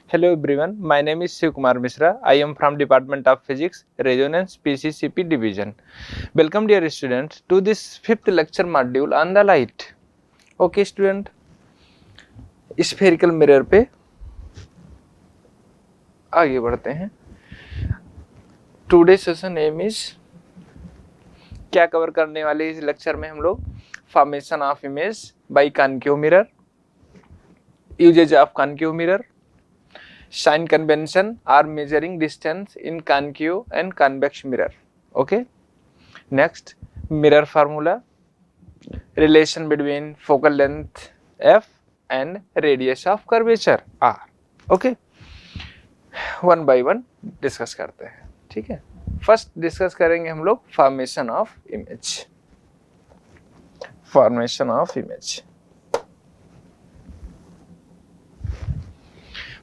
Hello everyone, my name is Shiv Kumar Mishra. I am from Department of Physics, Resonance PCCP Division. Welcome dear students to this fifth lecture module on the light. Okay student, spherical mirror पे आगे बढ़ते हैं. Today session aim is क्या cover करने वाले इस lecture में हम लोग formation of image by concave mirror, uses of concave mirror, sign convention or measuring distance in concave and convex mirror. Okay, next mirror formula, relation between focal length f and radius of curvature r. Okay, one by one discuss करते हैं. ठीक है, first discuss करेंगे हम लोग formation of image. Formation of image,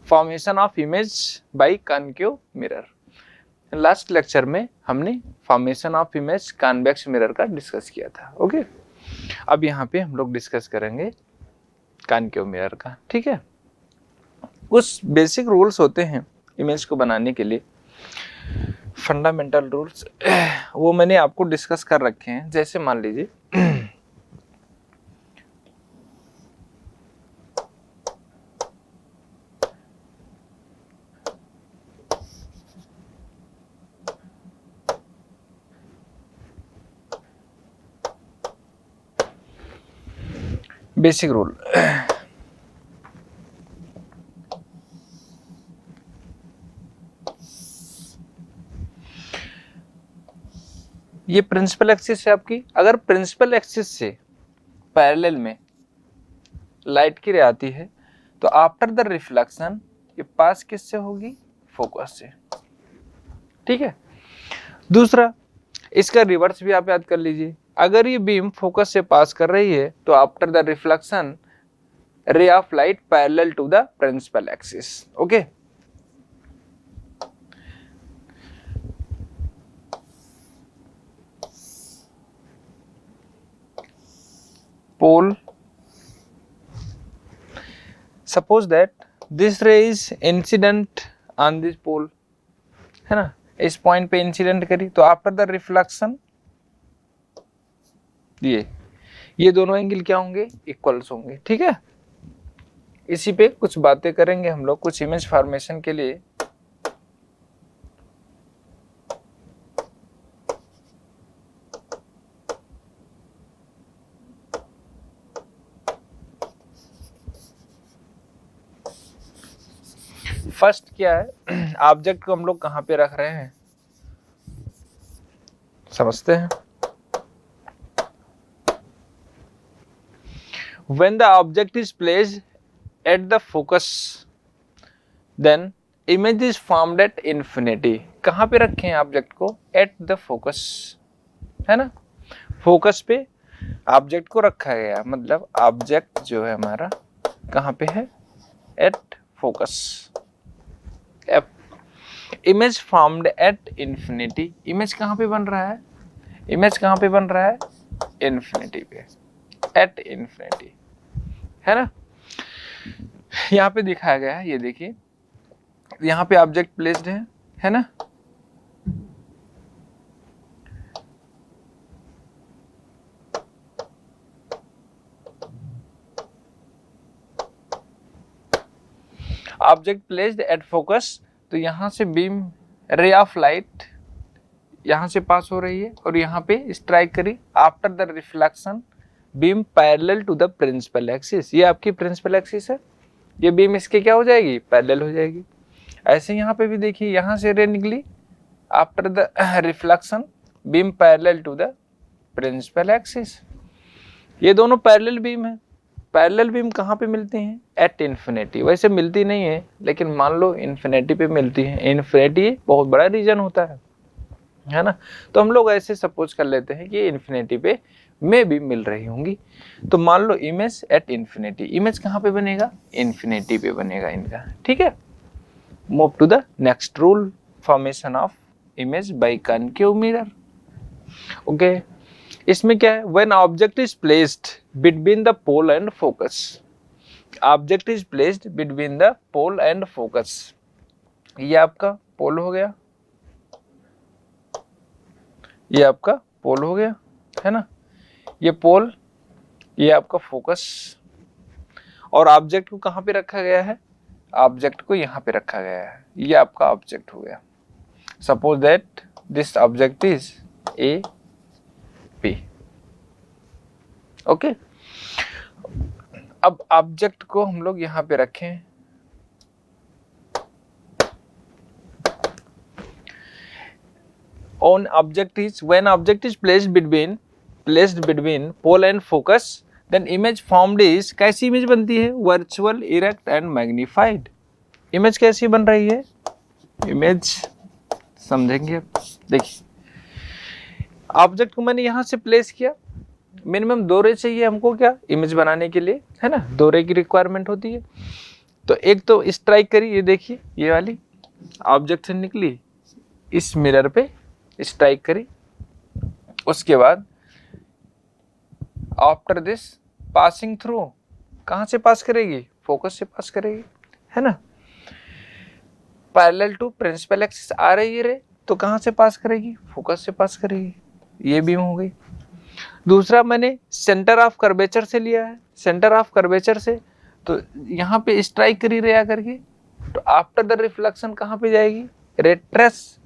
formation of image by concave mirror. Last lecture में हमने formation of image convex mirror का डिस्कस किया था. ओके, अब यहाँ पे हम लोग डिस्कस करेंगे कॉनकेव मिरर का. ठीक है, कुछ बेसिक रूल्स होते हैं इमेज को बनाने के लिए, फंडामेंटल रूल्स, वो मैंने आपको डिस्कस कर रखे हैं. जैसे मान लीजिए बेसिक रूल, ये प्रिंसिपल एक्सिस है आपकी. अगर प्रिंसिपल एक्सिस से पैरेलल में लाइट की रे आती है तो आफ्टर द रिफ्लेक्शन ये पास किससे होगी? फोकस से. ठीक है, दूसरा इसका रिवर्स भी आप याद कर लीजिए. अगर ये बीम फोकस से पास कर रही है तो after the reflection ray of light parallel to the principal axis. Okay, pole, suppose that this ray is incident on this pole, है ना, इस पॉइंट पे इंसिडेंट करी तो आफ्टर द रिफ्लेक्शन ये दोनों एंगल क्या होंगे? इक्वल्स होंगे. ठीक है, इसी पे कुछ बातें करेंगे हम लोग कुछ इमेज फॉर्मेशन के लिए. फर्स्ट क्या है, ऑब्जेक्ट को हम लोग कहां पे रख रहे हैं समझते हैं. When the object is placed at the focus, then image is formed at infinity. कहाँ पे रखे हैं ऑब्जेक्ट को? At the focus, है ना, फोकस पे ऑब्जेक्ट को रखा गया, मतलब ऑब्जेक्ट जो है हमारा कहाँ पे है? At focus. Image formed at infinity. Image कहाँ पे बन रहा है? इमेज कहाँ पे बन रहा है? इन्फिनिटी पे, एट इन्फिनिटी, है ना. यहाँ पे दिखाया गया है, ये देखिए, यहाँ पे ऑब्जेक्ट प्लेस्ड है ना. ऑब्जेक्ट प्लेस्ड एट फोकस, तो यहाँ से बीम रे ऑफ लाइट यहाँ से पास हो रही है और यहाँ पे स्ट्राइक करी. After the reflection beam parallel to the principal axis. ये आपकी प्रिंसिपल एक्सिस है, ये बीम इसके क्या हो जाएगी? पैरेलल हो जाएगी. ऐसे यहाँ पे भी देखिए, यहाँ से रे निकली, after the reflection beam parallel to the principal axis. ये दोनों पैरेलल बीम है. पैरेलल बीम कहाँ पे मिलती हैं? At infinity. वैसे मिलती नहीं है, लेकिन मान लो इन्फिनिटी पे मिलती है. इन्फिनिटी बहुत बड़ा रीजन होता है ना, तो हम लोग ऐसे सपोज कर लेते हैं कि इन्फिनिटी पे में भी मिल रही होंगी. तो मान लो इमेज एट इन्फिनिटी. इमेज कहाँ पे बनेगा? इन्फिनिटी पे बनेगा इनका. ठीक है, move to the next rule, formation of image by concave mirror. Okay, इसमें क्या है? When object is placed between the pole and focus, object is placed between the pole and focus. ये आपका पोल हो गया, ये आपका पोल हो गया, है ना, ये पोल, ये आपका फोकस, और ऑब्जेक्ट को कहाँ पे रखा गया है, ऑब्जेक्ट को यहाँ पे रखा गया है, ये आपका ऑब्जेक्ट हो गया। Suppose that this object is A P. Okay, अब ऑब्जेक्ट को हम लोग यहाँ पे रखें, on object is when object is placed between pole and focus, then image formed is, कैसी इमेज बनती है, virtual, erect and magnified. Image कैसी बन रही है, इमेज समझेंगे अब। देखिए ऑब्जेक्ट को मैंने यहां से प्लेस किया, मिनिमम 2 रे चाहिए हमको क्या, इमेज बनाने के लिए, है ना, 2 रे की रिक्वायरमेंट होती है। तो एक तो स्ट्राइक करी, ये देखिए ये वाली ऑब्जेक्ट से निकली, इस मिरर पे स्ट्राइक करी, उसके बाद आफ्टर दिस पासिंग थ्रू, कहां से पास करेगी, फोकस से पास करेगी, है ना। पैरेलल टू प्रिंसिपल एक्सिस आ रही है रे, तो कहां से पास करेगी, फोकस से पास करेगी, ये बीम हो गई। दूसरा मैंने सेंटर ऑफ कर्वेचर से लिया है, सेंटर ऑफ कर्वेचर से, तो यहाँ पे स्ट्राइक करी रे आकर के, तो आफ्टर द रिफ्लेक्शन कहाँ पे जाएगी, रेट्रेस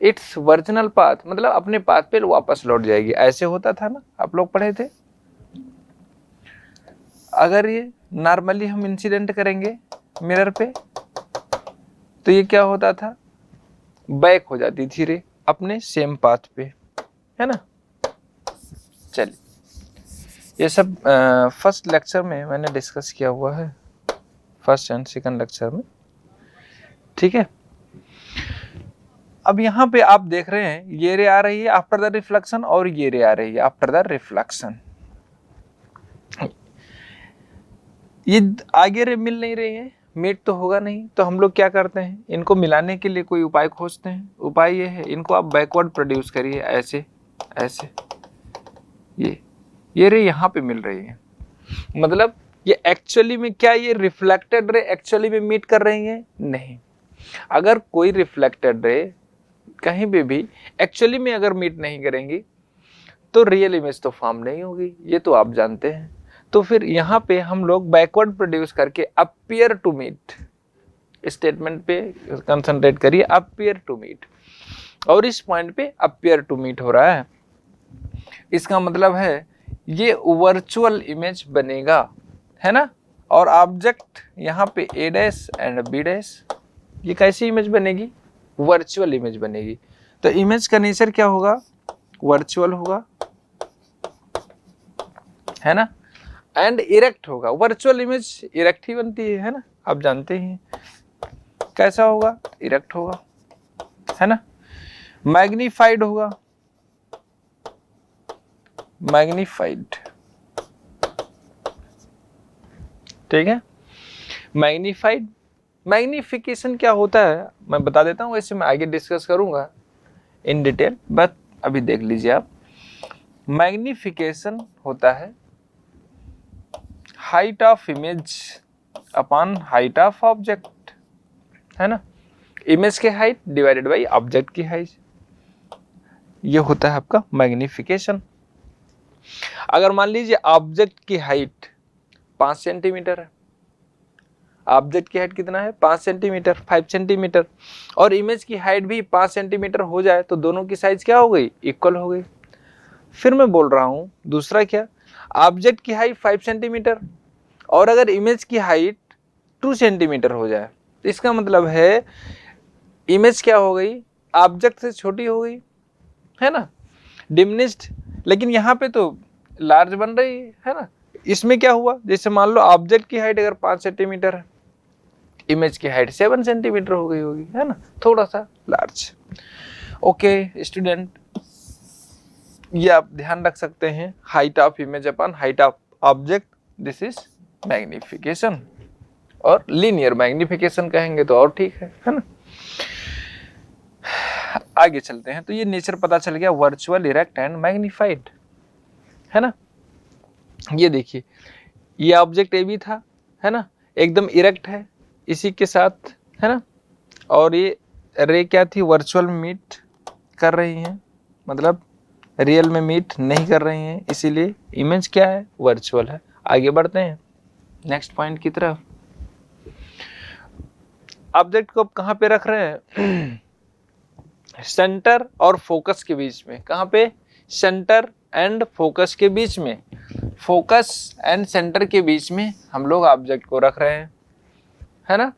इट्स वर्जिनल पाथ, मतलब अपने पाथ पे वापस लौट जाएगी। ऐसे होता था ना, आप लोग पढ़े थे। अगर ये नॉर्मली हम इंसिडेंट करेंगे मिरर पे, तो ये क्या होता था, बैक हो जाती थी रे अपने सेम पाथ पे, है ना। चलिए, ये सब फर्स्ट लेक्चर में मैंने डिस्कस किया हुआ है, फर्स्ट एंड सेकंड लेक्चर में, ठीक है। अब यहाँ पे आप देख रहे हैं ये रे आ रही है आफ्टर द रिफ्लेक्शन, और ये रे आ रही है आफ्टर द रिफ्लेक्शन। ये आगे रे मिल नहीं रही है, मीट तो होगा नहीं, तो हम लोग क्या करते हैं, इनको मिलाने के लिए कोई उपाय खोजते हैं। उपाय ये है, इनको आप बैकवर्ड प्रोड्यूस करिए, ऐसे ऐसे, ये रे यहाँ पे मिल रही है, मतलब ये एक्चुअली में क्या, ये रिफ्लेक्टेड रे एक्चुअली में मीट कर रही है, नहीं। अगर कोई रिफ्लेक्टेड रे कहीं पे भी एक्चुअली में अगर मीट नहीं करेंगी, तो रियल इमेज तो फॉर्म नहीं होगी, ये तो आप जानते हैं। तो फिर यहाँ पे हम लोग बैकवर्ड प्रोड्यूस करके अपीयर टू मीट स्टेटमेंट पे कंसंट्रेट करिए, अपीयर टू मीट, और इस पॉइंट पे अपीयर टू मीट हो रहा है, इसका मतलब है ये वर्चुअल इमेज बनेगा, है ना। और ऑब्जेक्ट यहाँ पे ए डैश एंड बी डैश, ये कैसी इमेज बनेगी, वर्चुअल इमेज बनेगी। तो इमेज का नेचर क्या होगा, वर्चुअल होगा, है ना, एंड इरेक्ट होगा। वर्चुअल इमेज इरेक्ट ही बनती है ना, आप जानते ही। कैसा होगा, इरेक्ट होगा, है ना। मैग्नीफाइड होगा, मैग्नीफाइड, ठीक है। मैग्नीफाइड, मैग्निफिकेशन क्या होता है मैं बता देता हूँ, वैसे मैं आगे डिस्कस करूंगा इन डिटेल, बस अभी देख लीजिए आप। मैग्निफिकेशन होता है height of image upon height of object, है ना। इमेज की हाइट डिवाइडेड बाय ऑब्जेक्ट की हाइट, ये होता है आपका मैग्निफिकेशन। अगर मान लीजिए ऑब्जेक्ट की हाइट 5 सेंटीमीटर है, ऑब्जेक्ट की हाइट कितना है, 5 सेंटीमीटर, 5 सेंटीमीटर, और इमेज की हाइट भी 5 सेंटीमीटर हो जाए, तो दोनों की साइज क्या हो गई, इक्वल हो गई। फिर मैं बोल रहा हूं दूसरा क्या, ऑब्जेक्ट की हाइट 5 सेंटीमीटर और अगर इमेज की हाइट 2 सेंटीमीटर हो जाए, तो इसका मतलब है इमेज क्या हो गई, ऑब्जेक्ट से छोटी हो गई, है ना, डिमिनिश्ड। लेकिन यहाँ पे तो लार्ज बन रही है ना। इसमें क्या हुआ, जैसे मान लो ऑब्जेक्ट की हाइट अगर 5 सेंटीमीटर है, इमेज की हाइट 7 सेंटीमीटर हो गई होगी, है ना, थोड़ा सा लार्ज। ओके स्टूडेंट, ये आप ध्यान रख सकते हैं, height of image upon height of object, this is magnification, और लीनियर मैग्निफिकेशन कहेंगे तो और ठीक है ना। आगे चलते हैं, तो ये नेचर पता चल गया, वर्चुअल, इरेक्ट एंड मैग्निफाइड, है ना। ये देखिए, ये ऑब्जेक्ट ए भी था, है ना, एकदम इरेक्ट है इसी के साथ, है ना। और ये रे क्या थी, वर्चुअल मीट कर रही हैं, मतलब रियल में मीट नहीं कर रही हैं, इसीलिए इमेज क्या है, वर्चुअल है। आगे बढ़ते हैं नेक्स्ट पॉइंट की तरफ। ऑब्जेक्ट को अब कहाँ पे रख रहे हैं, सेंटर और फोकस के बीच में। कहाँ पे, सेंटर एंड फोकस के बीच में, फोकस एंड सेंटर के बीच में हम लोग ऑब्जेक्ट को रख रहे हैं, है ना।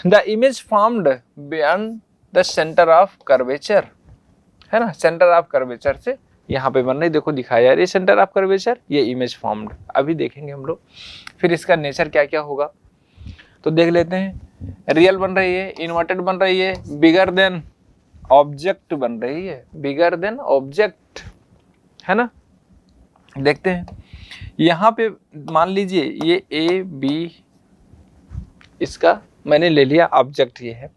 The image formed beyond the centre of curvature, है ना, सेंटर ऑफ कर्वेचर से यहाँ पे बन रही, देखो दिखाया यार, ये सेंटर ऑफ कर्वेचर, ये इमेज फॉर्म्ड। अभी देखेंगे हम लोग फिर इसका नेचर क्या क्या होगा, तो देख लेते हैं। रियल बन रही है, इन्वर्टेड बन रही है, बिगर देन ऑब्जेक्ट बन रही है, बिगर देन ऑब्जेक्ट, है ना। देखते हैं यहाँ पे, मान लीजिए ये ए बी, इसका मैंने ले लिया ऑब्जेक्ट, ये है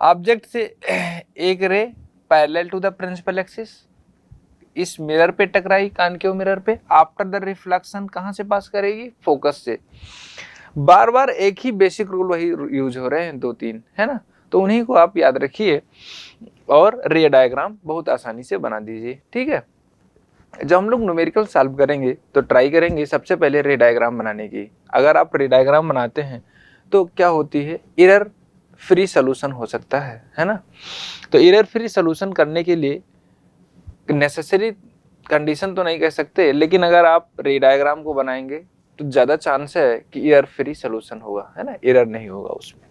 ऑब्जेक्ट से एक ray parallel to the principal axis इस मिरर पे टकराई, कॉनकेव मिरर पे। आफ्टर द रिफ्लेक्शन कहाँ से पास करेगी, फोकस से। बार बार एक ही बेसिक रूल वही यूज हो रहे हैं, 2-3, है ना, तो उन्हीं को आप याद रखिए और रे डायग्राम बहुत आसानी से बना दीजिए, ठीक है। जब हम लोग न्यूमेरिकल सॉल्व करेंगे तो ट्राई करेंगे सबसे पहले रे डायग्राम बनाने की। अगर आप रे डायग्राम बनाते हैं तो क्या होती है, एरर फ्री सोल्यूशन हो सकता है ना। तो एरर फ्री सोल्यूशन करने के लिए नेसेसरी कंडीशन तो नहीं कह सकते, लेकिन अगर आप रे डायग्राम को बनाएंगे तो ज़्यादा चांस है कि एरर फ्री सोल्यूशन होगा, है ना, एरर नहीं होगा उसमें,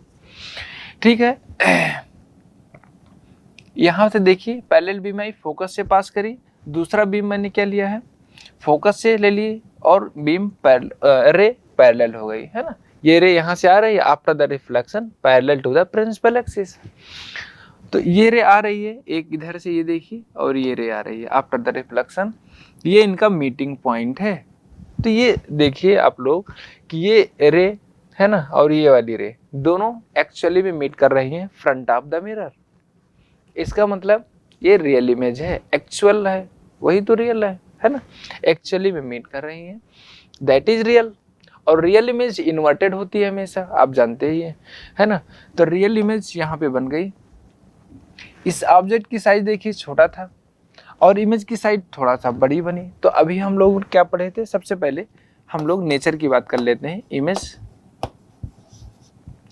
ठीक है। यहाँ से देखिए, पैरेलल बीम आई फोकस से पास करी, दूसरा बीम मैंने क्या लिया है, फोकस से ले लिए, और बीम रे पैरेलल हो गई, है ना। ये रे यहाँ से आ रही है after the reflection parallel to the principal axis, तो ये रे आ रही है एक इधर से, ये देखिए, और ये रे आ रही है आफ्टर द रिफ्लेक्शन, ये इनका मीटिंग पॉइंट है। तो ये देखिए आप लोग कि ये रे है ना, और ये वाली रे दोनों एक्चुअली में मीट कर रही हैं फ्रंट ऑफ द मिरर। इसका मतलब ये रियल इमेज है, एक्चुअल है, वही तो रियल है ना, एक्चुअली में मीट कर रही हैं, दैट इज रियल। और रियल इमेज इन्वर्टेड होती है हमेशा, आप जानते ही हैं, है ना। तो रियल इमेज यहाँ पे बन गई। इस ऑब्जेक्ट की साइज देखिए छोटा था और इमेज की साइज थोड़ा सा बड़ी बनी। तो अभी हम लोग क्या पढ़े थे, सबसे पहले हम लोग नेचर की बात कर लेते हैं, इमेज,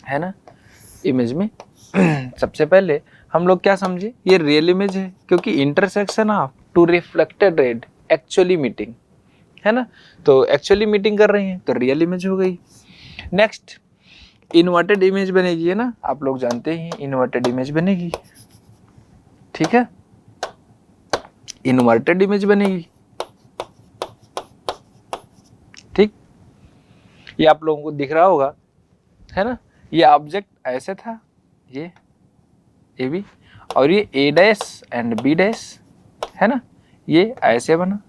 है ना। इमेज में सबसे पहले हम लोग क्या समझे, ये रियल इमेज है क्योंकि intersection of two reflected rays actually meeting, है ना, तो एक्चुअली मीटिंग कर रही हैं तो रियल इमेज हो गई। नेक्स्ट इन्वर्टेड इमेज बनेगी, है ना, आप लोग जानते ही इन्वर्टेड इमेज बनेगी, ठीक है, इन्वर्टेड इमेज बनेगी, ठीक। ये आप लोगों को दिख रहा होगा, है ना, ये ऑब्जेक्ट ऐसे था, ये ए बी, और ये ए डैश एंड बी डैश, है ना, ये ऐसे बना,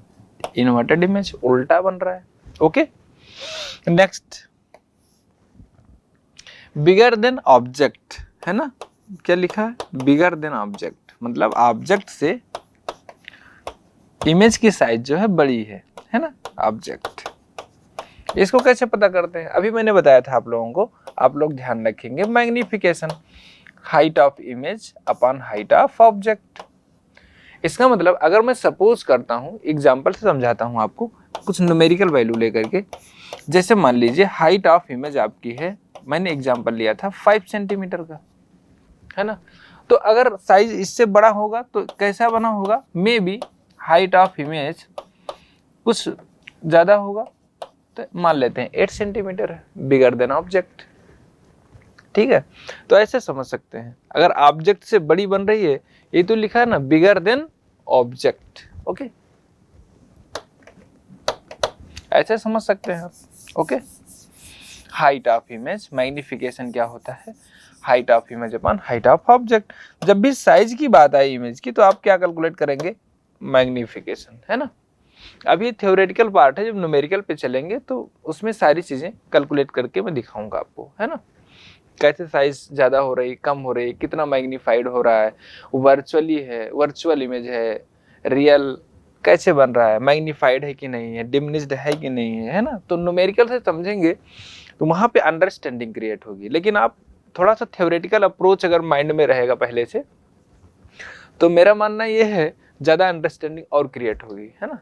इन्वर्टेड इमेज उल्टा बन रहा है, okay. Next bigger than object, है ना, क्या लिखा है, बिगर देन ऑब्जेक्ट, मतलब ऑब्जेक्ट से इमेज की साइज जो है बड़ी है ना, ऑब्जेक्ट। इसको कैसे पता करते हैं, अभी मैंने बताया था आप लोगों को, आप लोग ध्यान रखेंगे, magnification, height of image upon height of object. इसका मतलब अगर मैं सपोज करता हूं, एग्जांपल से समझाता हूं आपको, कुछ न्यूमेरिकल वैल्यू लेकर के, जैसे मान लीजिए हाइट ऑफ इमेज आपकी है, मैंने एग्जांपल लिया था 5 सेंटीमीटर का, है ना, तो अगर साइज इससे बड़ा होगा तो कैसा बना होगा, may be height of image कुछ ज़्यादा होगा, तो मान लेते हैं 8 सेंटीमीटर है, बिगर देन ऑब्जेक्ट, ठीक है। तो ऐसे समझ सकते हैं, अगर ऑब्जेक्ट से बड़ी बन रही है, ये तो लिखा है ना बिगर देन ऑब्जेक्ट, ओके, ऐसे समझ सकते हैं आप, okay. Height of image, magnification क्या होता है, height of image upon height of object. जब भी साइज की बात आई इमेज की तो आप क्या कैलकुलेट करेंगे, मैग्निफिकेशन, है ना। अभी थ्योरेटिकल पार्ट है, जब न्यूमेरिकल पे चलेंगे तो उसमें सारी चीजें कैलकुलेट करके मैं दिखाऊंगा आपको, है ना, कैसे साइज ज्यादा हो रही, कम हो रही, कितना मैग्नीफाइड हो रहा है, वर्चुअली है, वर्चुअल इमेज है, रियल कैसे बन रहा है, मैग्नीफाइड है कि नहीं है, डिमिनिश्ड है कि नहीं है ना। तो न्यूमेरिकल से समझेंगे तो वहां पे अंडरस्टैंडिंग क्रिएट होगी। लेकिन आप थोड़ा सा थ्योरेटिकल अप्रोच अगर माइंड में रहेगा पहले से, तो मेरा मानना ये है ज्यादा अंडरस्टैंडिंग और क्रिएट होगी, है ना।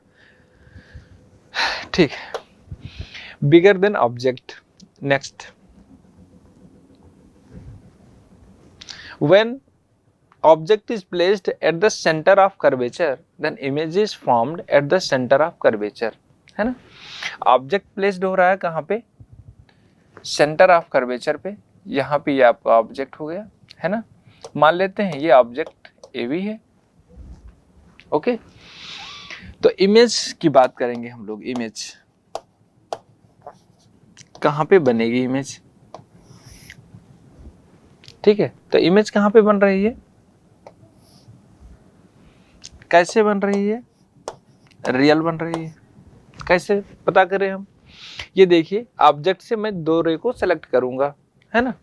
ठीक है, bigger than object. Next, when object is placed at the center of curvature then image is formed at the center of curvature, है ना। ऑब्जेक्ट प्लेस्ड हो रहा है कहाँ पे, सेंटर ऑफ कर्वेचर पे। यहाँ पे ये आपका ऑब्जेक्ट हो गया, है ना। मान लेते हैं ये ऑब्जेक्ट ए भी है, ओके। तो इमेज की बात करेंगे हम लोग। इमेज कहाँ पे बनेगी इमेज, ठीक है। तो इमेज कहाँ पे बन रही है, कैसे बन रही है, रियल बन रही है। कैसे पता करें हम, ये देखिए ऑब्जेक्ट से मैं दो रे को सेलेक्ट करूंगा, है ना।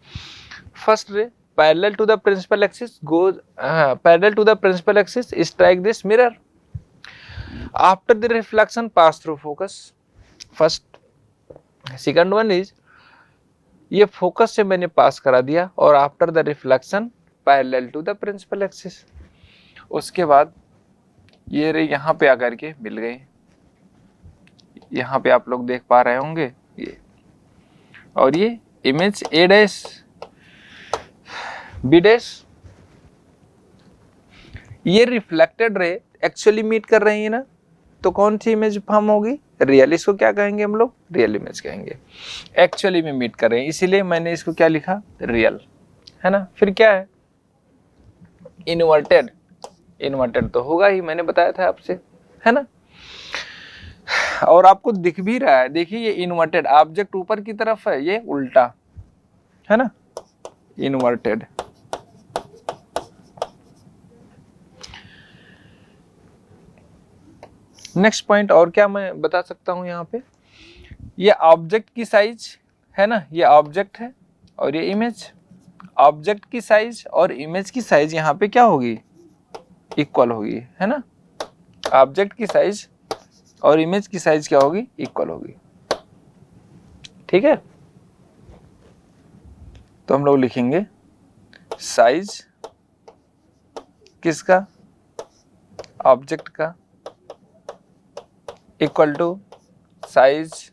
First ray parallel to the principal axis goes, parallel to the principal axis strike this mirror after the reflection pass through focus. First, second one is ये फोकस से मैंने पास करा दिया और after the reflection parallel to the principal axis. उसके बाद ये रे यहाँ पे आकर के मिल गई, यहाँ पे आप लोग देख पा रहे होंगे ये, और ये image A dash B dash, ये रिफ्लेक्टेड रे एक्चुअली मीट कर रही है ना। तो कौन सी इमेज फॉर्म होगी, रियल। इसको क्या कहेंगे हम लोग, रियल इमेज कहेंगे। एक्चुअली में मीट कर रहे हैं, इसीलिए मैंने इसको क्या लिखा, रियल, है ना। फिर क्या है, इन्वर्टेड। इन्वर्टेड तो होगा ही, मैंने बताया था आपसे, है ना। और आपको दिख भी रहा है, देखिए ये इन्वर्टेड, ऑब्जेक्ट ऊपर की तरफ है, ये उल्टा, है ना, इन्वर्टेड। नेक्स्ट पॉइंट और क्या मैं बता सकता हूं यहाँ पे, ये ऑब्जेक्ट की साइज है ना, ये ऑब्जेक्ट है और ये इमेज। ऑब्जेक्ट की साइज और इमेज की साइज यहाँ पे क्या होगी, इक्वल होगी, है ना। ऑब्जेक्ट की साइज और इमेज की साइज क्या होगी, इक्वल होगी, ठीक है। तो हम लोग लिखेंगे साइज किसका, ऑब्जेक्ट का, इक्वल टू साइज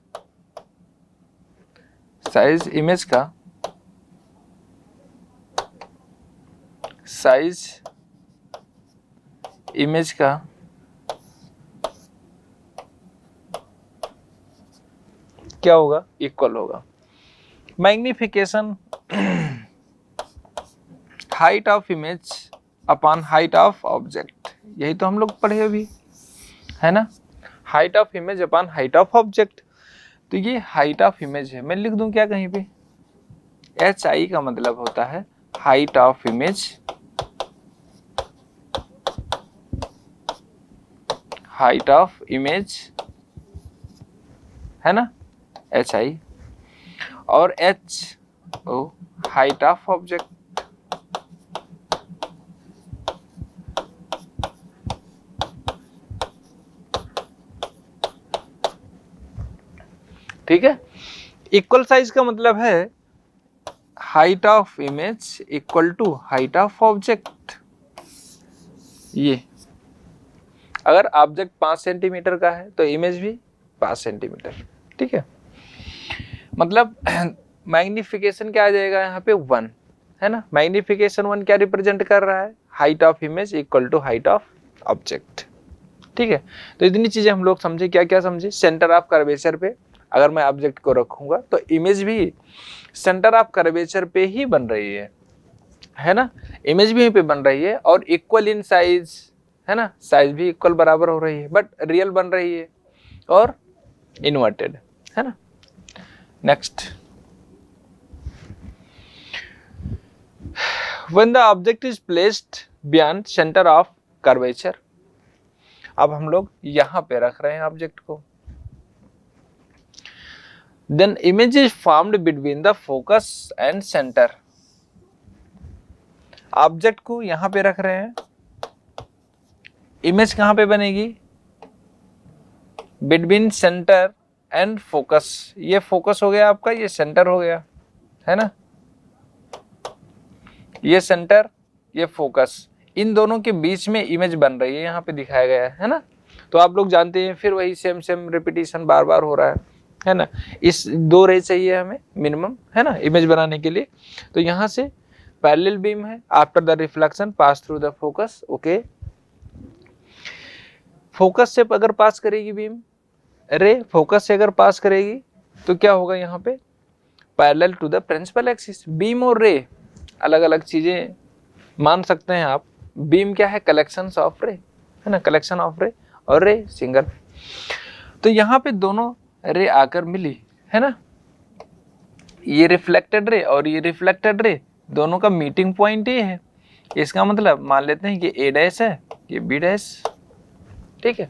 इमेज का, साइज इमेज का क्या होगा, इक्वल होगा। Magnification, height of image upon height of object, यही तो हम लोग पढ़े अभी, है ना। Height of image upon height of object. तो ये हाइट ऑफ इमेज है, मैं लिख दूं क्या कहीं पे, HI का मतलब होता है height of image, height of image, है ना, HI। और HO हाइट ऑफ ऑब्जेक्ट। ठीक है। इक्वल साइज का मतलब है height of image equal to height of object. ये अगर ऑब्जेक्ट 5 सेंटीमीटर का है तो इमेज भी 5 सेंटीमीटर, ठीक है। मतलब मैग्निफिकेशन क्या आ जाएगा यहाँ पे 1, है ना। मैग्निफिकेशन 1 क्या रिप्रेजेंट कर रहा है, height of image equal to height of object, ठीक है। तो इतनी चीजें हम लोग समझे, क्या क्या समझे, सेंटर ऑफ कर्वेचर पे अगर मैं ऑब्जेक्ट को रखूंगा तो इमेज भी सेंटर ऑफ कर्वेचर पे ही बन रही है ना। इमेज भी यहीं पे बन रही है और इक्वल इन साइज, है ना, साइज भी इक्वल बराबर हो रही है, बट रियल बन रही है और इन्वर्टेड, है ना। Next, when the object is placed beyond centre of curvature. अब हम लोग यहां पे रख रहे हैं ऑब्जेक्ट को, then image is formed between the focus and center। Object को यहां पे रख रहे हैं, इमेज कहां पे बनेगी, बिटवीन सेंटर एंड फोकस, ये फोकस हो गया आपका, ये सेंटर हो गया, है ना, ये सेंटर, ये फोकस, इन दोनों के बीच में इमेज बन रही है, यहाँ पे दिखाया गया है ना। तो आप लोग जानते हैं, फिर वही सेम सेम रिपीटिशन बार बार हो रहा है ना। इस 2 रे चाहिए हमें मिनिमम, है ना, इमेज बनाने के लिए। तो यहाँ से पैरेलल बीम है, after the reflection pass through the focus, okay. Focus से अगर पास करेगी बीम रे, फोकस से अगर पास करेगी तो क्या होगा, यहाँ पे parallel to the principal axis. Beam और रे अलग अलग चीजें मान सकते हैं आप। बीम क्या है, कलेक्शन ऑफ रे, है ना, कलेक्शन ऑफ रे, और रे सिंगल। तो यहाँ पे दोनों रे आकर मिली, है ना, ये रिफ्लेक्टेड रे और ये रिफ्लेक्टेड रे, दोनों का मीटिंग पॉइंट ये है। इसका मतलब मान लेते हैं कि ए डैश है, ये बी डैश, ठीक है,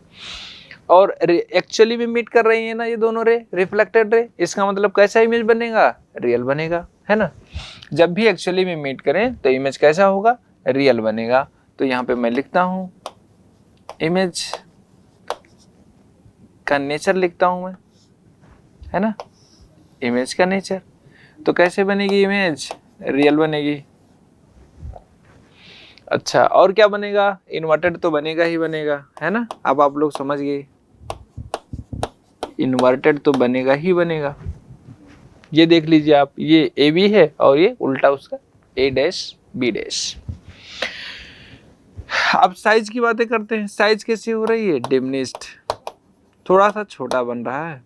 और एक्चुअली भी मीट कर रही है ना ये दोनों रे, रिफ्लेक्टेड रे। इसका मतलब कैसा इमेज बनेगा, रियल बनेगा, है ना। जब भी एक्चुअली में मीट करें तो इमेज कैसा होगा, रियल बनेगा। तो यहाँ पे मैं लिखता हूं इमेज का नेचर लिखता हूं मैं, है ना, इमेज का नेचर। तो कैसे बनेगी इमेज, रियल बनेगी। अच्छा, और क्या बनेगा, इन्वर्टेड तो बनेगा ही बनेगा, है ना। अब आप लोग समझ गए, इन्वर्टेड तो बनेगा ही बनेगा। ये देख लीजिए आप, ये ए बी है और ये उल्टा उसका ए डैश बी डैश। अब साइज की बातें करते हैं। साइज कैसे हो रही है, डिमिनिश्ड, थोड़ा सा छोटा बन रहा है,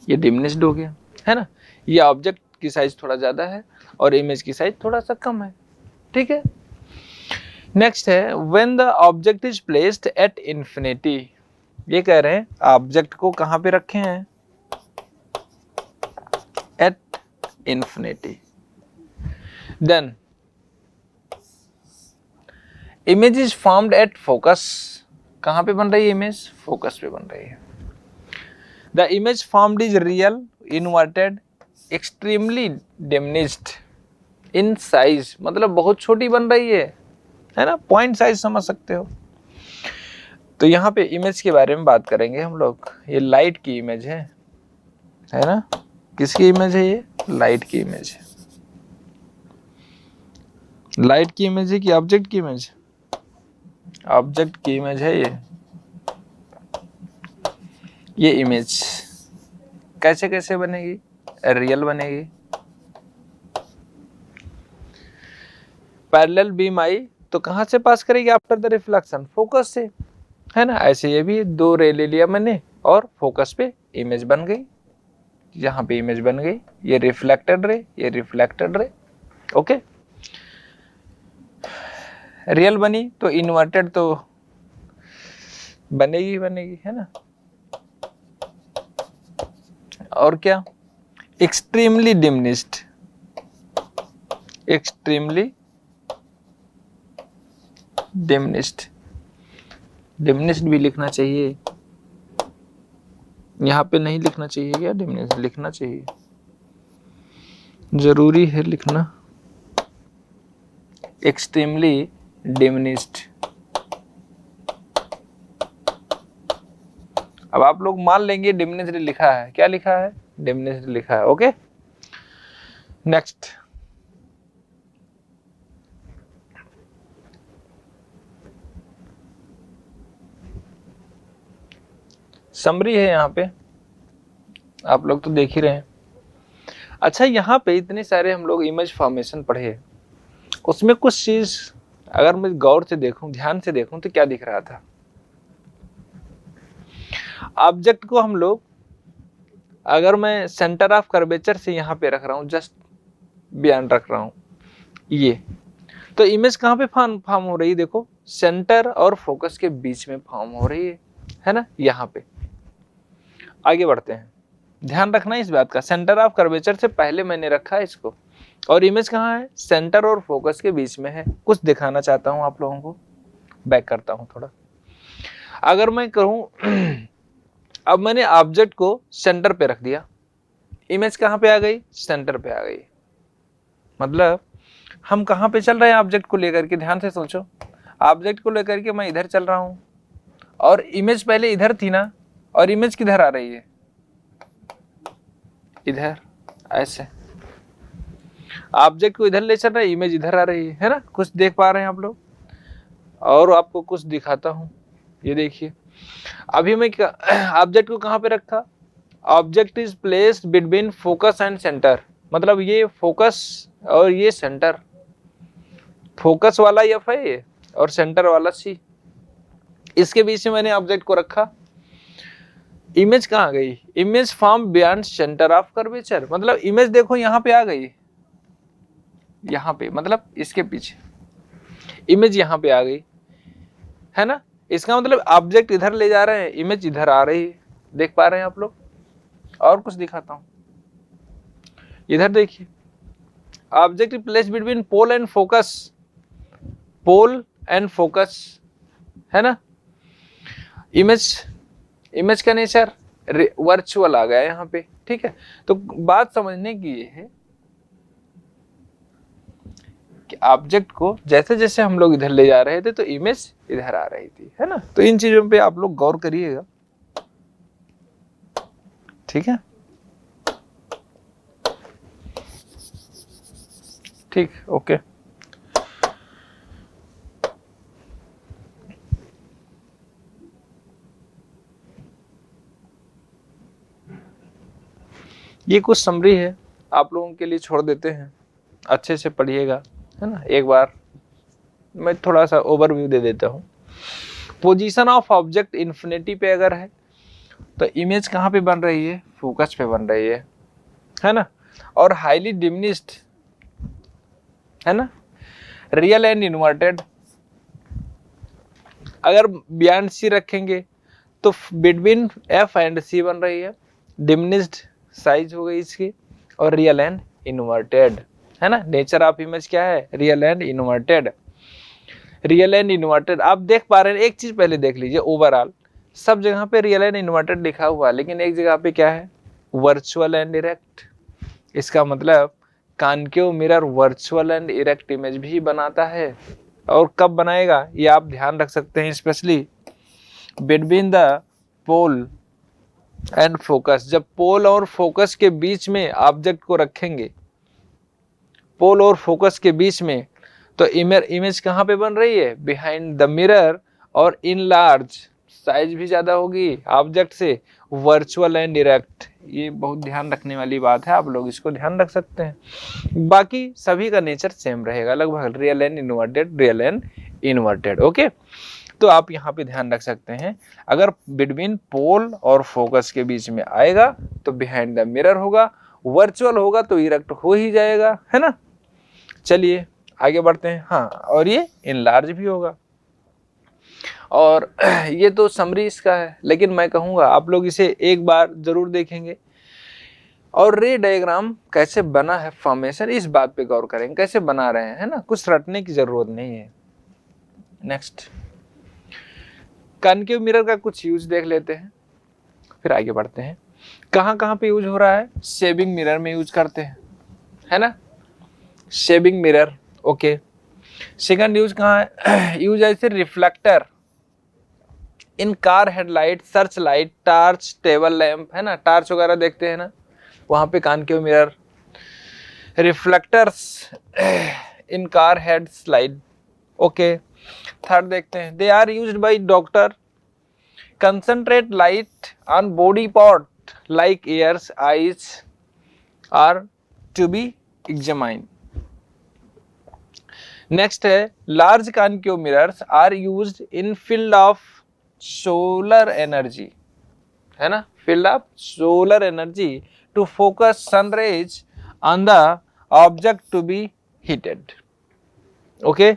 ये डिमिनिश्ड हो गया, है ना। ये ऑब्जेक्ट की साइज थोड़ा ज्यादा है और इमेज की साइज थोड़ा सा कम है, ठीक है। नेक्स्ट है when the object is placed at infinity. ये कह रहे हैं ऑब्जेक्ट को कहां पे रखे हैं, at infinity. Then image is formed at focus. कहां पे बन रही है इमेज, फोकस पे बन रही है। The image formed is real, inverted, extremely diminished in size, मतलब बहुत छोटी बन रही है ना, पॉइंट साइज समझ सकते हो। तो यहाँ पे इमेज के बारे में बात करेंगे हम लोग। ये लाइट की इमेज है ना, किसकी इमेज है, ये लाइट की इमेज है। लाइट की इमेज है कि ऑब्जेक्ट की इमेज, ऑब्जेक्ट की इमेज है ये इमेज कैसे कैसे बनेगी, रियल बनेगी। पैरेलल बीम आई तो कहां से पास करेगी, आफ्टर द रिफ्लेक्शन, फोकस से, है ना। ऐसे ये भी 2 रे ले लिया मैंने और फोकस पे इमेज बन गई, यहाँ पे इमेज बन गई, ये रिफ्लेक्टेड रे, ये रिफ्लेक्टेड रे, ओके। रियल बनी तो इन्वर्टेड तो बनेगी बनेगी, है ना। और क्या, extremely diminished, extremely diminished, diminished भी लिखना चाहिए, यहाँ पे नहीं लिखना चाहिए क्या, डिमिनिश्ड लिखना चाहिए, जरूरी है लिखना, एक्सट्रीमली डिमिनिश्ड। अब आप लोग मान लेंगे डिमिनिश्ड लिखा है, क्या लिखा है, डिमिनिश्ड लिखा है, ओके। नेक्स्ट, समरी है यहाँ पे, आप लोग तो देख ही रहे हैं। अच्छा, यहाँ पे इतने सारे हम लोग इमेज फॉर्मेशन पढ़े, उसमें कुछ चीज अगर मैं गौर से देखूं, ध्यान से देखूं तो क्या दिख रहा था, ऑब्जेक्ट को हम लोग, अगर मैं सेंटर ऑफ कर्वेचर से यहाँ पे रख रहा हूँ, जस्ट बयान रख रहा हूँ ये, तो इमेज कहाँ पे फॉर्म हो रही है, देखो सेंटर और फोकस के बीच में फॉर्म हो रही है ना, यहाँ पे। आगे बढ़ते हैं, ध्यान रखना इस बात का, सेंटर ऑफ कर्वेचर से पहले मैंने रखा है इसको, और इमेज कहाँ है, सेंटर और फोकस के बीच में है। कुछ दिखाना चाहता हूं आप लोगों को, बैक करता हूं थोड़ा। अगर मैं कहूं अब मैंने ऑब्जेक्ट को सेंटर पे रख दिया, इमेज कहाँ पे आ गई, सेंटर पे आ गई। मतलब हम कहाँ पे चल रहे हैं ऑब्जेक्ट को लेकर के, ध्यान से सोचो, ऑब्जेक्ट को लेकर के मैं इधर चल रहा हूं और इमेज पहले इधर थी ना, और इमेज किधर आ रही है, इधर, ऐसे ऑब्जेक्ट को इधर ले चल रहा है, इमेज इधर आ रही है ना, कुछ देख पा रहे हैं आप लोग। और आपको कुछ दिखाता हूं, ये देखिए, अभी मैं ऑब्जेक्ट को कहां पे रखा, object is placed between focus and centre, मतलब ये फोकस और ये सेंटर, फोकस वाला एफ है ये और सेंटर वाला सी, इसके बीच में मैंने ऑब्जेक्ट को रखा। इमेज कहाँ गई, image form beyond centre of curvature, मतलब इमेज देखो यहाँ पे आ गई, यहाँ पे मतलब इसके पीछे इमेज यहाँ पे आ गई है ना। इसका मतलब ऑब्जेक्ट इधर ले जा रहे हैं, इमेज इधर आ रही है, देख पा रहे हैं आप लोग। और कुछ दिखाता हूं, इधर देखिए, object place between pole and focus, pole and focus है ना। इमेज का नेचर वर्चुअल आ गया यहाँ पे, ठीक है। तो बात समझने की ये है कि ऑब्जेक्ट को जैसे जैसे हम लोग इधर ले जा रहे थे तो इमेज इधर आ रही थी, है ना। तो इन चीजों पे आप लोग गौर करिएगा, ठीक है, ठीक, ओके। ये कुछ समरी है, आप लोगों के लिए छोड़ देते हैं, अच्छे से पढ़िएगा, है ना। एक बार मैं थोड़ा सा ओवरव्यू दे देता हूँ। पोजीशन ऑफ ऑब्जेक्ट इन्फिनिटी पे अगर है तो इमेज कहाँ पे बन रही है, फोकस पे बन रही है ना। और हाईली डिमिनिश्ड है ना, रियल एंड इन्वर्टेड, अगर बियॉन्ड सी रखेंगे तो बिटवीन एफ एंड सी बन रही है, डिमिनिश्ड साइज हो गई इसकी, और रियल एंड इन्वर्टेड है ना। नेचर ऑफ इमेज क्या है, real and inverted, real and inverted. आप देख पा रहे हैं, एक चीज पहले देख लीजिए, ओवरऑल सब जगह पे रियल एंड इन्वर्टेड लिखा हुआ है, लेकिन एक जगह पे क्या है, वर्चुअल एंड इरेक्ट। इसका मतलब concave mirror virtual and erect image भी बनाता है। और कब बनाएगा ये आप ध्यान रख सकते हैं, specially between the pole and focus, जब पोल और फोकस के बीच में ऑब्जेक्ट को रखेंगे, पोल और फोकस के बीच में, तो इमेज कहाँ पे बन रही है, बिहाइंड द मिरर, और इन लार्ज, साइज भी ज्यादा होगी ऑब्जेक्ट से, वर्चुअल एंड इरेक्ट। ये बहुत ध्यान रखने वाली बात है, आप लोग इसको ध्यान रख सकते हैं। बाकी सभी का नेचर सेम रहेगा लगभग, real and inverted, real and inverted, okay. तो आप यहाँ पे ध्यान रख सकते हैं, अगर बिटवीन पोल और फोकस के बीच में आएगा तो बिहाइंड द मिरर होगा, वर्चुअल होगा तो इरेक्ट हो ही जाएगा, है ना। चलिए आगे बढ़ते हैं। हाँ, और ये इनलार्ज भी होगा। और ये तो समरी इसका है, लेकिन मैं कहूँगा आप लोग इसे एक बार जरूर देखेंगे। और रे डायग्राम कैसे बना है, फॉर्मेशन, इस बात पे गौर करेंगे, कैसे बना रहे हैं, है ना, कुछ रटने की जरूरत नहीं है। नेक्स्ट, कॉन्केव मिरर का कुछ यूज देख लेते हैं, फिर आगे बढ़ते हैं। कहाँ कहाँ पे यूज हो रहा है, शेविंग मिरर में यूज करते हैं, है ना, shaving mirror, okay. Second use कहाँ है, यूज ऐसे reflector in car headlight, search light, torch, table lamp, है ना, टार्च वगैरह देखते हैं ना, वहां पे concave mirror. Reflectors in car headlight, okay. Third देखते हैं, they are used by doctor concentrate light on body part like ears, eyes are to be examined. Next है, large concave mirrors are used in field of solar energy, है ना, field of solar energy to focus sun rays on the object to be heated, okay.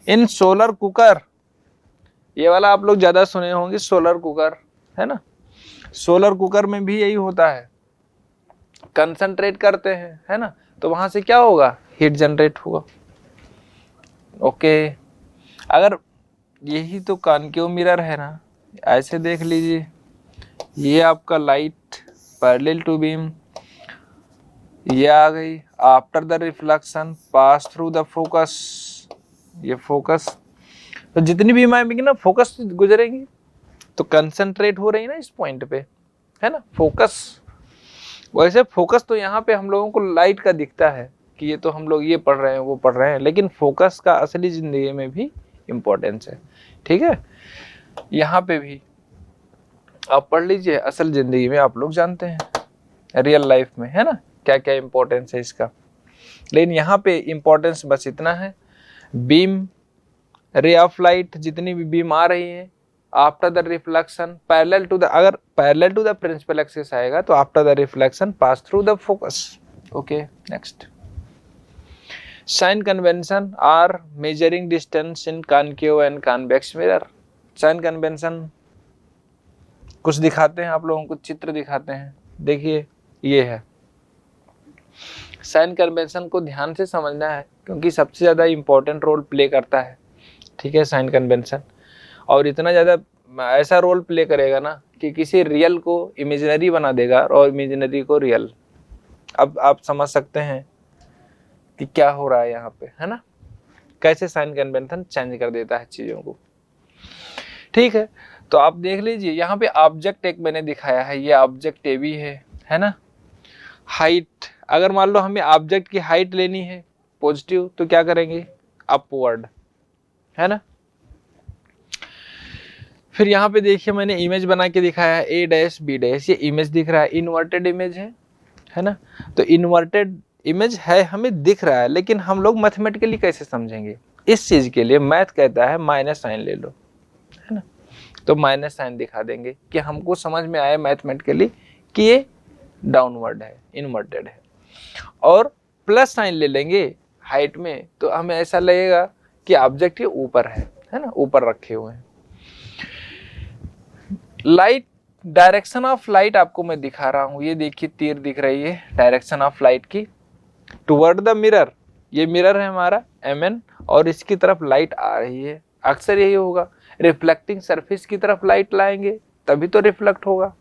In solar cooker, ये वाला आप लोग ज्यादा सुने होंगे, सोलर कुकर, है ना। सोलर कुकर में भी यही होता है, कंसंट्रेट करते हैं, है ना, तो वहां से क्या होगा, हीट जनरेट होगा, ओके। अगर यही तो कॉन्केव मिरर है ना, ऐसे देख लीजिए, ये आपका लाइट पैरेलल टू बीम, ये आ गई, after the reflection pass through the focus, ये फोकस, तो जितनी भी बीम आएंगी ना फोकस गुजरेंगी, तो कंसंट्रेट हो रही है ना इस पॉइंट पे, है ना, फोकस। वैसे फोकस तो यहाँ पे हम लोगों को लाइट का दिखता है कि ये तो हम लोग ये पढ़ रहे हैं वो पढ़ रहे हैं, लेकिन फोकस का असली जिंदगी में भी इम्पोर्टेंस है। ठीक है, यहाँ पे भी आप पढ़ लीजिए, असल जिंदगी में आप लोग जानते हैं रियल लाइफ में, है ना, क्या क्या इम्पोर्टेंस है इसका। लेकिन यहाँ पे इम्पोर्टेंस बस इतना है, बीम, रे ऑफ लाइट, जितनी भी बीम आ रही है, after the reflection parallel to the, अगर parallel to the principal axis आएगा तो after the reflection pass through the focus. Okay, next, sign convention are measuring distance in concave and convex mirror. Sign convention कुछ दिखाते हैं आप लोगों को, चित्र दिखाते हैं, देखिए ये है। साइन कन्वेंशन को ध्यान से समझना है क्योंकि सबसे ज़्यादा इम्पोर्टेंट रोल प्ले करता है। ठीक है, साइन कन्वेंशन, और इतना ज़्यादा ऐसा रोल प्ले करेगा ना कि किसी रियल को इमेजिनरी बना देगा और इमेजिनरी को रियल। अब आप समझ सकते हैं कि क्या हो रहा है यहाँ पे, है ना, कैसे साइन कन्वेंशन चेंज कर देता है चीज़ों को। ठीक है, तो आप देख लीजिए यहाँ पे ऑब्जेक्ट एक मैंने दिखाया है, ये ऑब्जेक्ट ए भी है ना। हाइट, अगर मान लो हमें ऑब्जेक्ट की हाइट लेनी है पॉजिटिव तो क्या करेंगे, अपवर्ड, है ना। फिर यहाँ पे देखिए मैंने इमेज बना के दिखाया है ए डैश बी डैश, ये इमेज दिख रहा है, इन्वर्टेड इमेज है ना। तो इन्वर्टेड इमेज है, हमें दिख रहा है, लेकिन हम लोग मैथमेटिकली कैसे समझेंगे, इस चीज के लिए मैथ कहता है माइनस साइन ले लो, है ना। तो माइनस साइन दिखा देंगे कि हमको समझ में आए मैथमेटिकली कि ये डाउनवर्ड है, इन्वर्टेड है। और प्लस साइन ले लेंगे हाइट में तो हमें ऐसा लगेगा कि ऑब्जेक्ट ये ऊपर है ना, ऊपर रखे हुए हैं। लाइट, डायरेक्शन ऑफ लाइट आपको मैं दिखा रहा हूं, ये देखिए तीर दिख रही है डायरेक्शन ऑफ लाइट की, टुवर्ड द मिरर। ये मिरर है हमारा MN और इसकी तरफ लाइट आ रही है, अक्सर यही होगा, रिफ्लेक्टिंग सरफेस की तरफ लाइट लाएंगे तभी तो रिफ्लेक्ट होगा।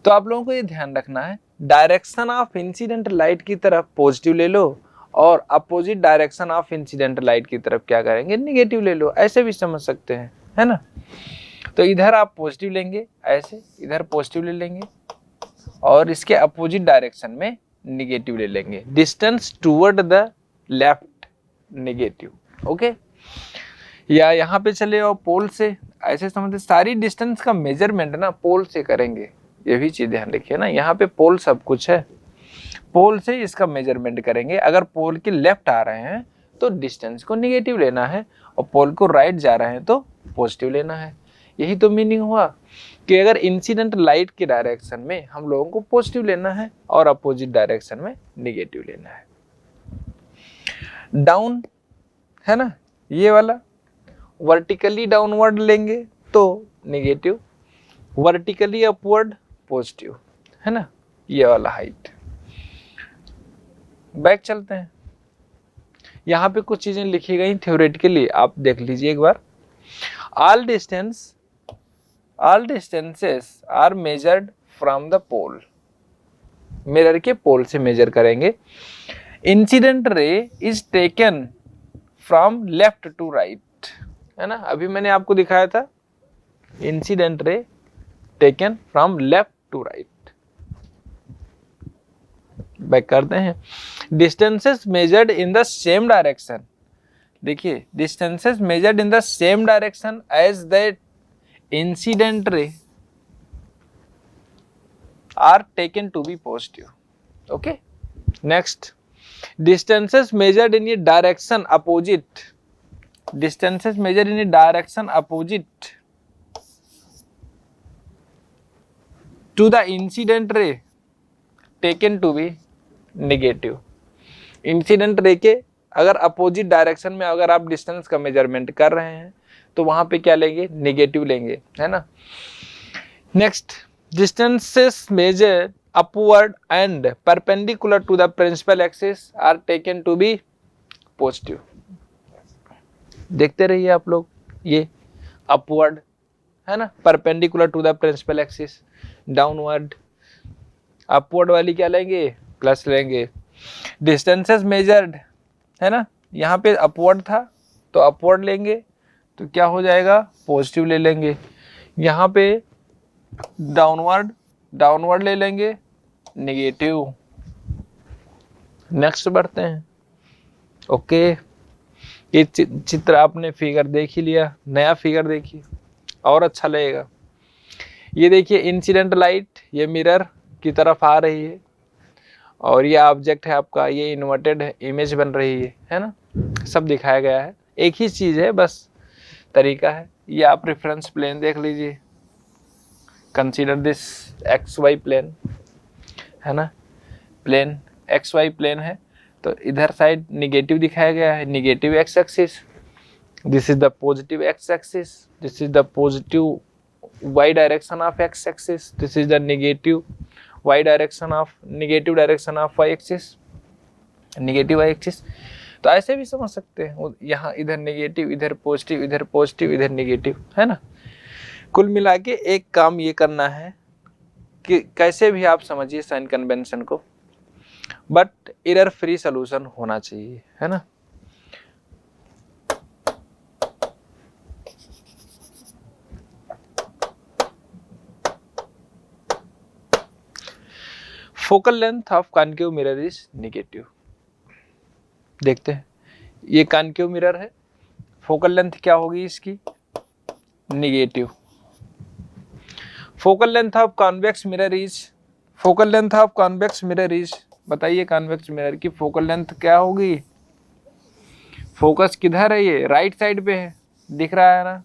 तो आप लोगों को ये ध्यान रखना है, डायरेक्शन ऑफ इंसिडेंट लाइट की तरफ पॉजिटिव ले लो और opposite direction of incident light की तरफ क्या करेंगे, निगेटिव ले लो, ऐसे भी समझ सकते हैं, है ना। तो इधर आप पॉजिटिव लेंगे ऐसे, इधर पॉजिटिव ले लेंगे और इसके अपोजिट डायरेक्शन में निगेटिव ले लेंगे, distance toward the left negative. Okay, या यहाँ पे चले और पोल से, ऐसे समझते सारी डिस्टेंस का मेजरमेंट ना पोल से करेंगे, ये भी चीज ध्यान रखिए ना, यहाँ पे पोल सब कुछ है, पोल से इसका मेजरमेंट करेंगे। अगर पोल के लेफ्ट आ रहे हैं तो डिस्टेंस को निगेटिव लेना है और पोल को राइट जा रहे हैं तो पॉजिटिव लेना है। यही तो मीनिंग हुआ कि अगर इंसिडेंट लाइट के डायरेक्शन में हम लोगों को पॉजिटिव लेना है और अपोजिट डायरेक्शन में निगेटिव लेना है। डाउन है ना, ये वाला वर्टिकली डाउनवर्ड लेंगे तो निगेटिव, वर्टिकली अपवर्ड पॉजिटिव, है ना, ये वाला हाइट। बैक चलते हैं, यहाँ पे कुछ चीजें लिखी गई थ्योरेटिकली, आप देख लीजिए एक बार। all distances are measured from the pole, mirror के पोल से मेजर करेंगे। Incident ray is taken from left to right, है ना, अभी मैंने आपको दिखाया था incident ray taken from left to right. Back करते हैं, distances measured in the same direction, देखिए distances measured in the same direction as that incident ray are taken to be positive. Okay, next, distances measured in a direction opposite, distances measured in a direction opposite to the incident ray taken to be negative। Incident ray के अगर opposite direction में अगर आप distance का measurement कर रहे हैं तो वहां पे क्या लेंगे, निगेटिव लेंगे, है ना। Next, distances measured upward and perpendicular to the principal axis are taken to be positive। देखते रहिए आप लोग, ये upward है ना, perpendicular to the principal axis, downward upward वाली क्या लेंगे, प्लस लेंगे। डिस्टेंसेस मेजर्ड है ना, यहाँ पे upward था तो upward लेंगे तो क्या हो जाएगा, पॉजिटिव ले लेंगे। यहाँ पे डाउनवर्ड ले लेंगे, निगेटिव। नेक्स्ट बढ़ते हैं। ओके, ये चित्र आपने फिगर देख ही लिया, नया फिगर देखिए और अच्छा लगेगा। ये देखिए इंसिडेंट लाइट ये मिरर की तरफ आ रही है और ये ऑब्जेक्ट है आपका, ये इन्वर्टेड इमेज बन रही है ना, सब दिखाया गया है। एक ही चीज है, बस तरीका है। ये आप रेफरेंस प्लेन देख लीजिए, consider this X Y plane है ना, प्लेन एक्स वाई प्लेन है, तो इधर साइड निगेटिव दिखाया गया है, negative x axis, this is the positive x axis, this is the positive y direction of x axis, this is the negative y direction of negative direction of y axis, negative y axis. तो ऐसे भी समझ सकते हैं, यहाँ इधर negative, इधर positive, इधर पॉजिटिव, इधर नेगेटिव, है ना। कुल मिला के एक काम ये करना है कि कैसे भी आप समझिए साइन कन्वेंशन को, बट एरर फ्री सॉल्यूशन होना चाहिए, है ना। Focal length of concave mirror is negative. देखते हैं, ये कॉन्केव मिरर है, फोकल लेंथ क्या होगी इसकी, negative. Focal length of convex mirror is, focal length of convex mirror is, बताइए कॉन्वेक्स मिरर की फोकल लेंथ क्या होगी। फोकस किधर है, ये राइट साइड पे है, दिख रहा है ना।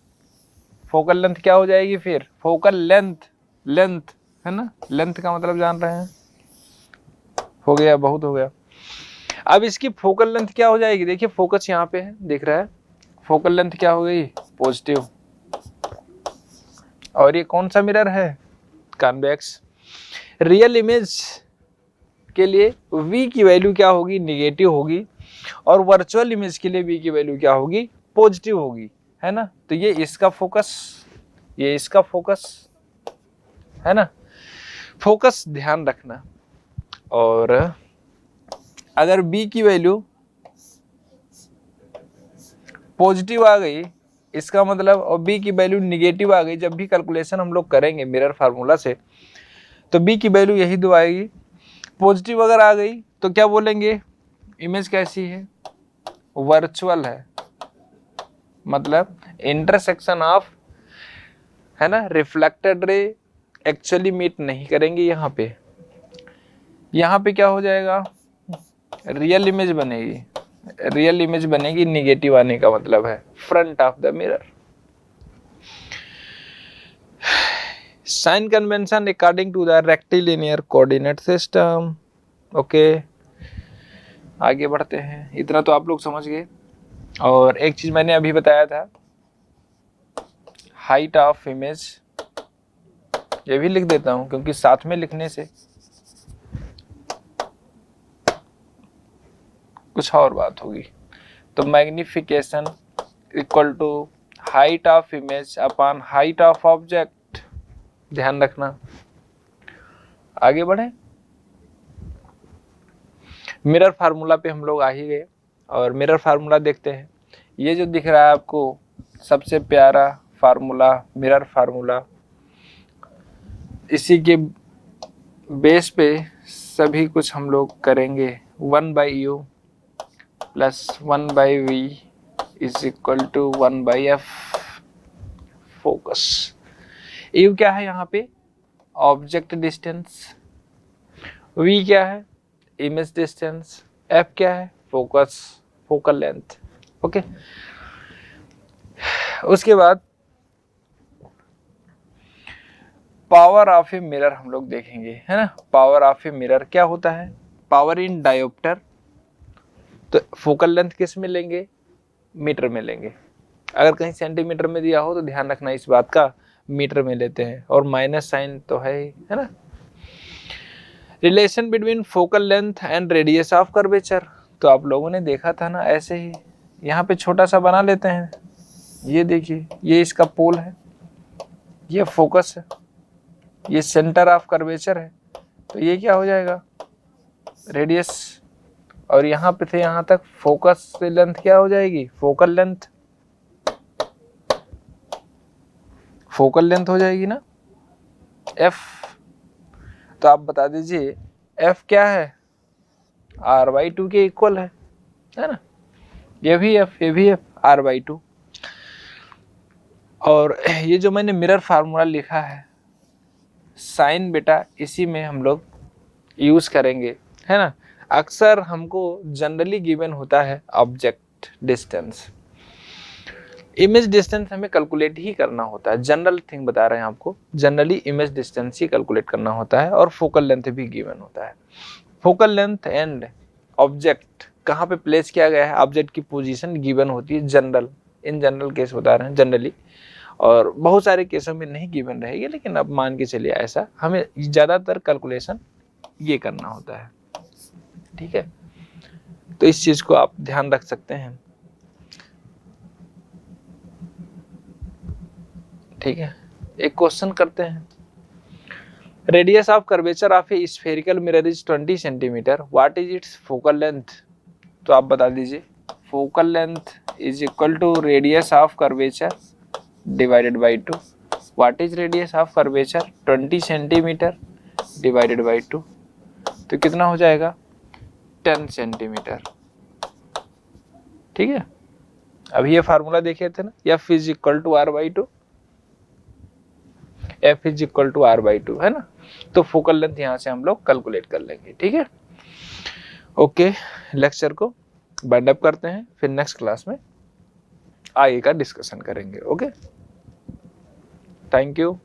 फोकल लेंथ क्या हो जाएगी फिर, फोकल लेंथ, लेंथ है ना, लेंथ का मतलब जान रहे हैं। हो गया, बहुत हो गया। अब इसकी फोकल लेंथ क्या हो जाएगी, देखिए फोकस यहाँ पे है, दिख रहा है, फोकल लेंथ क्या हो गई, पॉजिटिव। और ये कौन सा मिरर है, कॉन्वेक्स। रियल इमेज के लिए v की वैल्यू क्या होगी, निगेटिव होगी, और वर्चुअल इमेज के लिए v की वैल्यू क्या होगी, पॉजिटिव होगी, है ना। तो ये इसका फोकस, ये इसका फोकस, है ना। फोकस ध्यान रखना। और अगर b की वैल्यू पॉजिटिव आ गई, इसका मतलब, और b की वैल्यू निगेटिव आ गई, जब भी कैलकुलेशन हम लोग करेंगे मिरर फार्मूला से, तो b की वैल्यू यही दो आएगी। पॉजिटिव अगर आ गई तो क्या बोलेंगे, इमेज कैसी है, वर्चुअल है, मतलब इंटरसेक्शन ऑफ, है ना, रिफ्लेक्टेड रे एक्चुअली मीट नहीं करेंगे यहाँ पे। यहाँ पे क्या हो जाएगा, रियल इमेज बनेगी, रियल इमेज बनेगी, निगेटिव आने का मतलब है front of the mirror. Sign convention according to the rectilinear coordinate system. Okay, आगे बढ़ते हैं। इतना तो आप लोग समझ गए। और एक चीज मैंने अभी बताया था, हाइट ऑफ इमेज, ये भी लिख देता हूं क्योंकि साथ में लिखने से कुछ और बात होगी। तो magnification equal to height of image upon height of object, ध्यान रखना। आगे बढ़े, मिरर फार्मूला पे हम लोग आ ही गए और मिरर फार्मूला देखते हैं। ये जो दिख रहा है आपको सबसे प्यारा फार्मूला, मिरर फार्मूला, इसी के बेस पे सभी कुछ हम लोग करेंगे। 1/u plus 1/v is equal to 1/f focus. u क्या है यहाँ पे, ऑब्जेक्ट डिस्टेंस, v क्या है, इमेज डिस्टेंस, f क्या है, फोकस, फोकल लेंथ। ओके, उसके बाद पावर ऑफ ए मिरर हम लोग देखेंगे, है ना। पावर ऑफ ए मिरर क्या होता है, पावर इन डायोप्टर। तो फोकल लेंथ किस में लेंगे, मीटर में लेंगे। अगर कहीं सेंटीमीटर में दिया हो तो ध्यान रखना इस बात का, मीटर में लेते हैं, और माइनस साइन तो है ना। Relation between focal length and radius of curvature, तो आप लोगों ने देखा था ना, ऐसे ही यहाँ पे छोटा सा बना लेते हैं। ये देखिए, ये इसका पोल है, ये फोकस है, ये सेंटर ऑफ कर्वेचर है, तो ये क्या हो जाएगा, रेडियस। और यहाँ पे थे यहाँ तक, फोकस से लेंथ क्या हो जाएगी, फोकल लेंथ। फोकल लेंथ हो जाएगी ना f। तो आप बता दीजिए f क्या है, r/2 के इक्वल है ना। ये भी f r/2। और ये जो मैंने मिरर फार्मूला लिखा है साइन बेटा, इसी में हम लोग यूज करेंगे, है ना। अक्सर हमको जनरली गिवन होता है ऑब्जेक्ट डिस्टेंस, इमेज डिस्टेंस हमें कैलकुलेट ही करना होता है। जनरल थिंग बता रहे हैं आपको, जनरली इमेज डिस्टेंस ही कैलकुलेट करना होता है और फोकल लेंथ भी गिवन होता है। फोकल लेंथ एंड ऑब्जेक्ट कहाँ पे प्लेस किया गया है, ऑब्जेक्ट की पोजीशन गिवन होती है जनरल, इन जनरल केस बता रहे हैं जनरली, और बहुत सारे केसों में नहीं गिवन रहेगी, लेकिन अब मान के चलिए ऐसा हमें ज़्यादातर कैलकुलेशन ये करना होता है, ठीक है। तो इस चीज़ को आप ध्यान रख सकते हैं, ठीक है। एक क्वेश्चन करते हैं, radius of curvature of a spherical mirror is 20 centimetre, what is its focal length. तो आप बता दीजिए, focal length is equal to radius of curvature divided by 2। What is radius of curvature, 20 centimetre divided by 2, तो कितना हो जाएगा 10 centimetre, ठीक है। अभी ये फार्मूला देखे थे ना, F is equal to r/2, F is equal to r/2, है ना। तो फोकल लेंथ यहाँ से हम लोग कैलकुलेट कर लेंगे, ठीक है। ओके, लेक्चर को वाइंड अप करते हैं, फिर नेक्स्ट क्लास में आगे का डिस्कशन करेंगे। Okay, thank you.